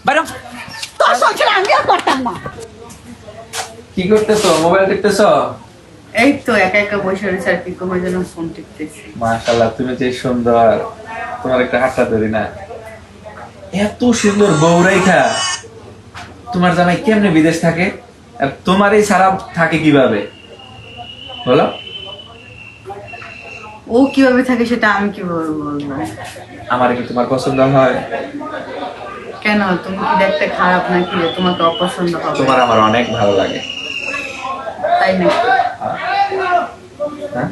বাইরে তোর সংসার আমিও করতাম না। কি করতেছো? মোবাইল টিপতেছো? এই তো একা একা বসে রয়েছে আর কি তোমার জন্য ফোন টিপতেছি। মাশাআল্লাহ, তুমি যে সুন্দর, তোমার একটা হাতটা ধরি না। এত সুন্দর বউ রেখা তোমার জামাই কেমনে বিদেশ থাকে? আর তোমার এই সারা থাকে কিভাবে বলো? ও কিভাবে থাকে সেটা আমি কিভাবে বলবো? আমার কি তোমার পছন্দ হয়? কেন, তুমি কি দেখতে খারাপ নাকি যে তোমাকে অপছন্দ হবে? তোমার আমার অনেক ভালো লাগে। তাই নাকি? হ্যাঁ?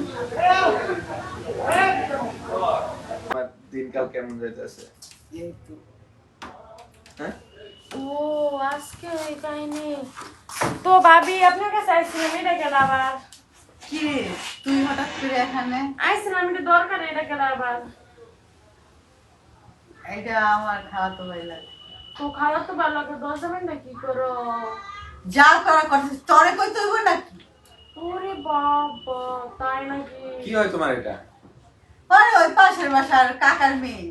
তোমার দিনকাল কেমন যাইতেছে? এই তো। হ্যাঁ? ও আজকে এই কাহিনী তো ভাবি আপনার কাছে আইছিলাম, এটা গেল আবার। কি রে, তুই হঠাৎ করে এখানে? আইছিলাম এটা দরকার, এটা গেল আবার। এটা আমার খাওয়াতো ভাই লাগে। তো খাওয়া তো ভালো লাগে, 10 যাবেন না কি করো? যা করা করছিস তোরে কই তুইব নাকি? ওরে বাবা, তাই নাকি? কি হয় তোমার এটা? আরে ওই পাশের বাসার কাকার মেয়ে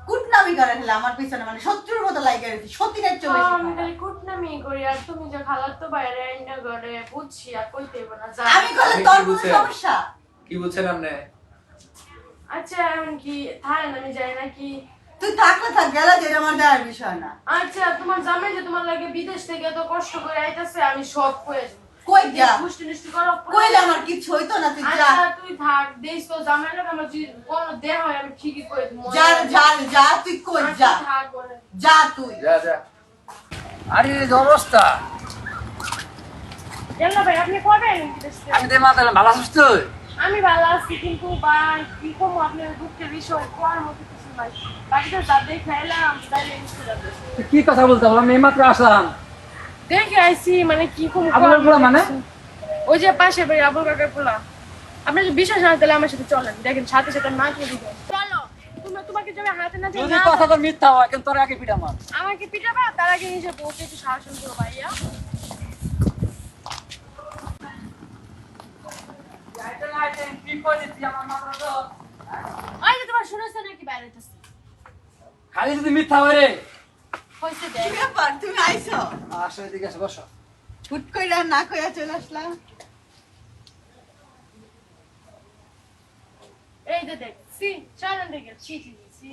কুটনামি করে ফেলে আমার পিছনে, মানে শত্রুর মতো লাগে রয়েছে, সতীনের চলে আমি খালি কুটনামি করি, আর তুমি যে খালার তো বাইরে আইনা করে বুঝছি, আর কইতে হইব না যা। আমি করলে তোর কোনো সমস্যা? কি বুঝছেন আপনি? আচ্ছা এমন কি থাকেন, আমি যাই নাকি? তুই থাকলে থাক, গেলে যেটা আমার দেওয়ার বিষয় না। আচ্ছা তোমার জামাই যে তোমার লাগে বিদেশ থেকে এত কষ্ট করে আইতাছে, আমি সব কয়ে যাবো। কই যা, পুষ্টি নিষ্টি করো। কইলে আমার কিছু হইতো না, তুই যা। আচ্ছা তুই থাক, দেশ তো জামাই লোক আমার যদি কোনো দেহ হয় আমি ঠিকই কই দেবো। যা যা যা, তুই কই যা, থাক বলে। যা তুই। যা যা। আরে এই যে অবস্থা, ইয়াল্লা ভাই আপনি কবে এলেন বিদেশ থেকে? আমি তো মাথা ভালো আছিস তুই? আমি ভালো আছি, কিন্তু ভাই কি কম আপনার দুঃখের বিষয় কোয়ার মতো কিছু নাই। বাকিটা যা দেখে এলাম তাই এসে যাবে। তুই কি কথা বলতে বললাম, এই মাত্র আসলাম। দেখে আইছি মানে কি কম। আবুলের পোলা মানে? ওই যে পাশে ভাই আবুল কাকার পোলা। আপনি যদি বিশ্বাস না তাহলে আমার সাথে চলেন, দেখেন সাথে সাথে মা কে দিবে। চলো তোমাকে যদি হাতে না দিই যদি না, কথা তো মিথ্যা হয় কিন্তু তোর আগে পিটা মার। আমাকে পিটাবা, তার আগে নিজে বউকে একটু শাসন করো ভাইয়া। ওই যে তোমার শুনেছো নাকি বাইরে হইতেছে? খালি যদি মিথ্যা হয় রে। হইছে কি দেখ। ব্যাপার, তুমি আইছো আসলে এদিকে এসে বসো। হুট কইরা না কইয়া চলে আসলাম? এই যে দেখ, সি চলেন দেখে ছি ছি ছি।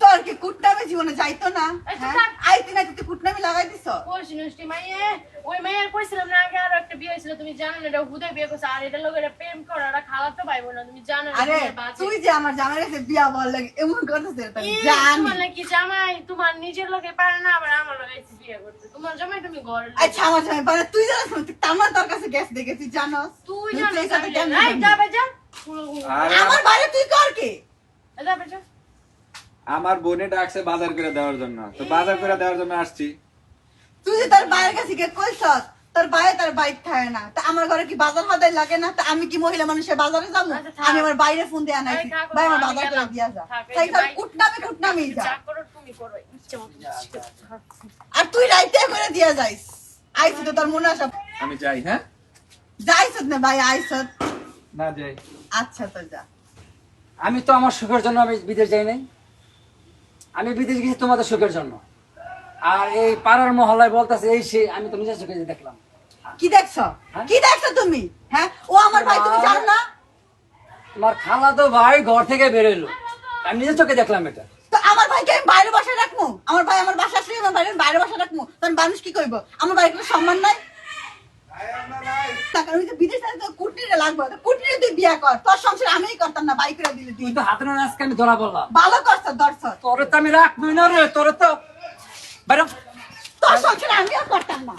তোর কি কুটনামি জীবনে যাইতো না? এই তো হ্যাঁ? থাক। আইতে না তুই কুটনামি লাগাই দিছ। কইছি নষ্টি মাইয়ে, ওই মাইয়ার কইছিলাম না আগে আরো একটা বিয়ে হয়েছিল, তুমি জানো না, এটা হুদে বিয়ে করছে, আর এটা লোকের প্রেম করে, ওরা খালাতো ভাই বোন না, তুমি জানো না। আরে দুনিয়ার বাজে। তুই যে আমার জামাইয়ের কাছে বিয়া বল লাগে এমন করতেছিস এটা আমি ই, জানি। তোমার নাকি জামাই তোমার নিজের লোকে পারে না, আবার আমার লোকে এসে বিয়ে করতে। তোমার জামাই তুমি ঘরে আচ্ছা আমার জামাই পারে, তুই জানিস না, তুই তামার তোর কাছে গ্যাস দেখে তুই জানোস? তুই তুই জানো এই কথা কেমনে এই জানিস? যা বাজা। আর আমার বাইরে তুই কর কি? যা বাজা। আমার বোনে ডাকছে বাজার করে দেওয়ার জন্য, তো বাজার করে দেওয়ার জন্য আসছি। তুই যে তোর বাইরের কাছে গিয়ে কইছস তোর বাইরে তার বাইক খায় না, তা আমার ঘরে কি বাজার হাদাই লাগে না? তা আমি কি মহিলা মানুষের বাজারে যাবো? আচ্ছা, থাক। আমি আমার বাইরে ফোন দিয়ে আনাইছি, এই, থাক, ভাই আমার আমি বাজার করে গেলাম। দিয়া যা। থাক, এই তাই যে তোর ভাই- কুটনামি যা। যা করো তুমি করো, ইচ্ছে মতো করো। আর তুই রাইতে করে দিয়া যাইস। আইছি তো তোর মনে আসা আমি যাই। হ্যাঁ, যাইছত না ভাই, আইছত। না যাই। আচ্ছা তো যা। আমি তো আমার সুখের জন্য আমি বিদেশ যাই নাই, আমি বিদেশ গেছি তোমাদের সুখের জন্য। আর এই পাড়ার মহল্লায় বলতেছে এই সে, আমি তো নিজের চোখে দেখলাম। কি দেখছো? হ্যাঁ? কি দেখছো তুমি? হ্যাঁ, ও আমার ভাই, তুমি জানো না? তোমার খালাতো ভাই ঘর থেকে বেরোলো, আমি নিজের চোখে দেখলাম এটা। তো আমার ভাইকে আমি বাইরে বসে রাখবো? আমার ভাই আমার বাসা আসলে আমার ভাইকে বাইরে বসে রাখবো? তখন মানুষ কি কইব? আমার ভাইয়ের কোনো সম্মান নাই? টাকা আমি তো বিদেশ থেকে কুটনিরে লাগবে, কুটনিরে তুই বিয়া কর, তোর সংসার আমিই করতাম না, বাই করে দিলে তুই। তুই তো হাতে না আজকে আমি ধরা বললাম। ভালো করছ দর্শ, তোরে তো আমি রাখবই না রে, তোরে তো বাইরে তোর সংসার আমিও করতাম না।